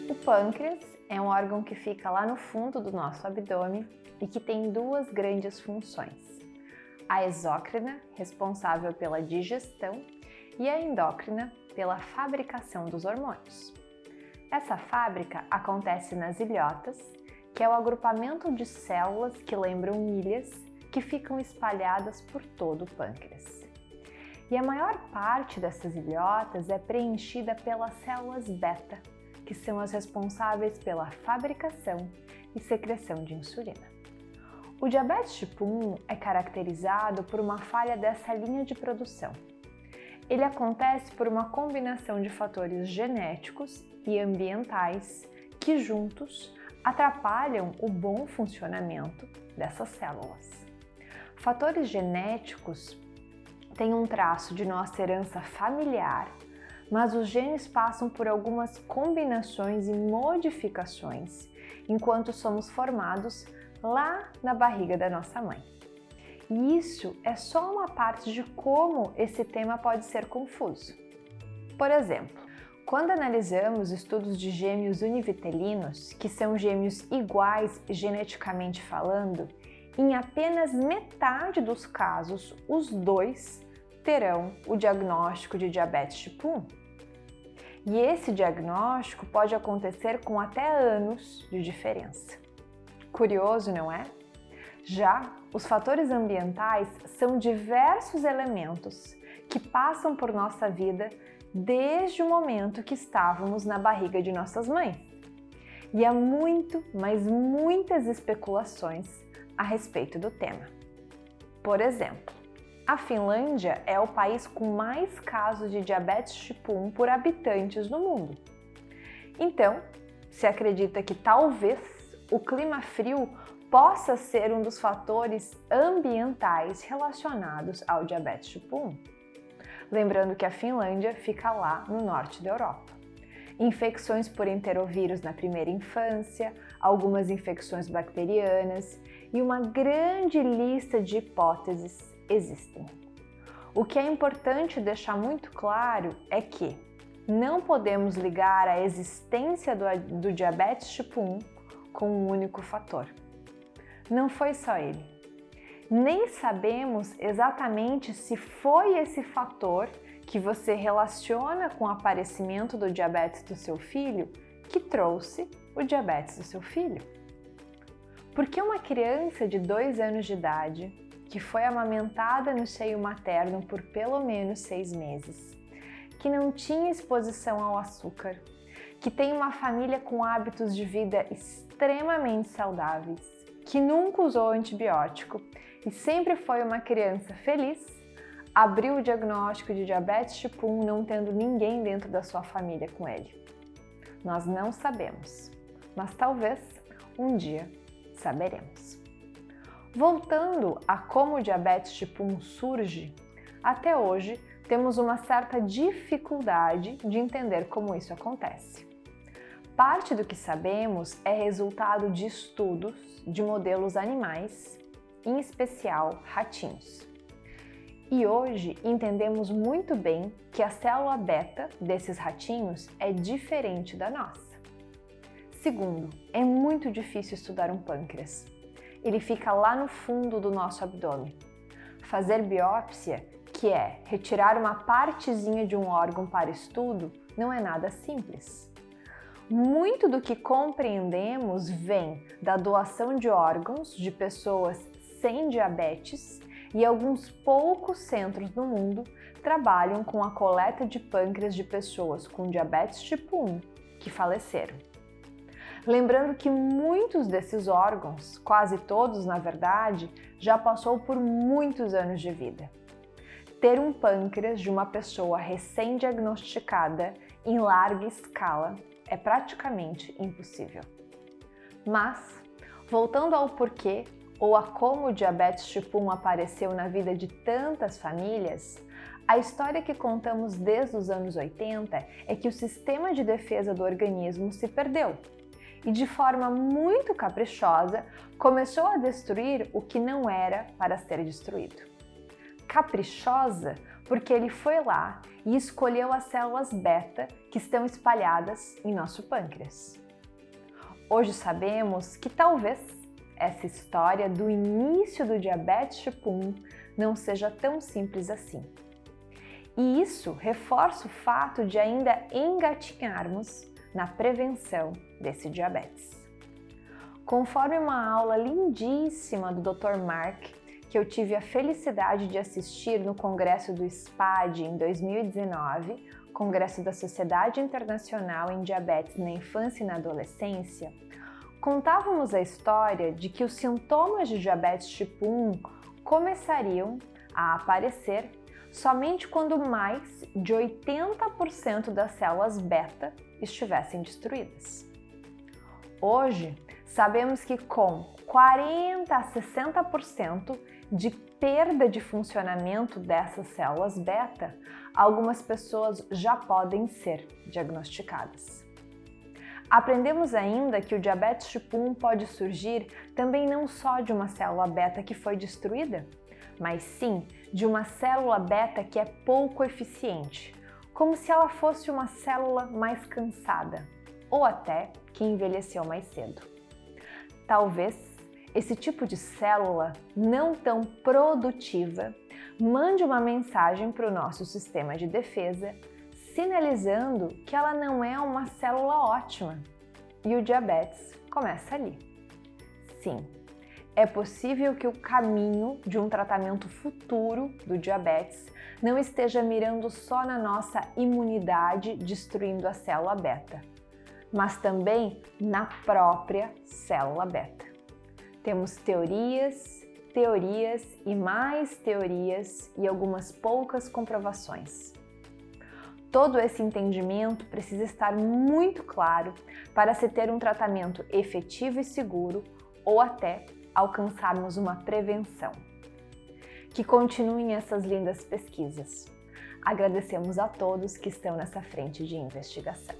O pâncreas é um órgão que fica lá no fundo do nosso abdômen e que tem duas grandes funções: a exócrina, responsável pela digestão, e a endócrina, pela fabricação dos hormônios. Essa fábrica acontece nas ilhotas, que é o agrupamento de células que lembram ilhas que ficam espalhadas por todo o pâncreas. E a maior parte dessas ilhotas é preenchida pelas células beta, que são as responsáveis pela fabricação e secreção de insulina. O diabetes tipo 1 é caracterizado por uma falha dessa linha de produção. Ele acontece por uma combinação de fatores genéticos e ambientais que juntos atrapalham o bom funcionamento dessas células. Fatores genéticos têm um traço de nossa herança familiar, mas os genes passam por algumas combinações e modificações enquanto somos formados lá na barriga da nossa mãe. E isso é só uma parte de como esse tema pode ser confuso. Por exemplo, quando analisamos estudos de gêmeos univitelinos, que são gêmeos iguais geneticamente falando, em apenas metade dos casos, os dois terão o diagnóstico de diabetes tipo 1. E esse diagnóstico pode acontecer com até anos de diferença. Curioso, não é? Já os fatores ambientais são diversos elementos que passam por nossa vida desde o momento que estávamos na barriga de nossas mães. E há mas muitas especulações a respeito do tema. Por exemplo, a Finlândia é o país com mais casos de diabetes tipo 1 por habitantes no mundo. Então, se acredita que talvez o clima frio possa ser um dos fatores ambientais relacionados ao diabetes tipo 1. Lembrando que a Finlândia fica lá no norte da Europa. Infecções por enterovírus na primeira infância, algumas infecções bacterianas e uma grande lista de hipóteses existem. O que é importante deixar muito claro é que não podemos ligar a existência do diabetes tipo 1 com um único fator. Não foi só ele. Nem sabemos exatamente se foi esse fator que você relaciona com o aparecimento do diabetes do seu filho que trouxe o diabetes do seu filho. Porque uma criança de 2 anos de idade que foi amamentada no seio materno por pelo menos 6 meses, que não tinha exposição ao açúcar, que tem uma família com hábitos de vida extremamente saudáveis, que nunca usou antibiótico e sempre foi uma criança feliz, abriu o diagnóstico de diabetes tipo 1 não tendo ninguém dentro da sua família com ele. Nós não sabemos, mas talvez um dia saberemos. Voltando a como o diabetes tipo 1 surge, até hoje temos uma certa dificuldade de entender como isso acontece. Parte do que sabemos é resultado de estudos de modelos animais, em especial ratinhos. E hoje entendemos muito bem que a célula beta desses ratinhos é diferente da nossa. Segundo, é muito difícil estudar um pâncreas. Ele fica lá no fundo do nosso abdômen. Fazer biópsia, que é retirar uma partezinha de um órgão para estudo, não é nada simples. Muito do que compreendemos vem da doação de órgãos de pessoas sem diabetes e alguns poucos centros no mundo trabalham com a coleta de pâncreas de pessoas com diabetes tipo 1 que faleceram. Lembrando que muitos desses órgãos, quase todos na verdade, já passou por muitos anos de vida. Ter um pâncreas de uma pessoa recém-diagnosticada em larga escala é praticamente impossível. Mas, voltando ao porquê ou a como o diabetes tipo 1 apareceu na vida de tantas famílias, a história que contamos desde os anos 80 é que o sistema de defesa do organismo se perdeu e, de forma muito caprichosa, começou a destruir o que não era para ser destruído. Caprichosa porque ele foi lá e escolheu as células beta que estão espalhadas em nosso pâncreas. Hoje sabemos que talvez essa história do início do diabetes tipo 1 não seja tão simples assim. E isso reforça o fato de ainda engatinharmos na prevenção desse diabetes. Conforme uma aula lindíssima do Dr. Mark, que eu tive a felicidade de assistir no Congresso do SPAD em 2019, Congresso da Sociedade Internacional em Diabetes na Infância e na Adolescência, contávamos a história de que os sintomas de diabetes tipo 1 começariam a aparecer somente quando mais de 80% das células beta estivessem destruídas. Hoje, sabemos que com 40 a 60% de perda de funcionamento dessas células beta, algumas pessoas já podem ser diagnosticadas. Aprendemos ainda que o diabetes tipo 1 pode surgir também não só de uma célula beta que foi destruída, mas sim de uma célula beta que é pouco eficiente, como se ela fosse uma célula mais cansada ou até que envelheceu mais cedo. Talvez esse tipo de célula não tão produtiva mande uma mensagem para o nosso sistema de defesa, sinalizando que ela não é uma célula ótima, e o diabetes começa ali. Sim, é possível que o caminho de um tratamento futuro do diabetes não esteja mirando só na nossa imunidade destruindo a célula beta, mas também na própria célula beta. Temos teorias e mais teorias e algumas poucas comprovações. Todo esse entendimento precisa estar muito claro para se ter um tratamento efetivo e seguro ou até alcançarmos uma prevenção. Que continuem essas lindas pesquisas. Agradecemos a todos que estão nessa frente de investigação.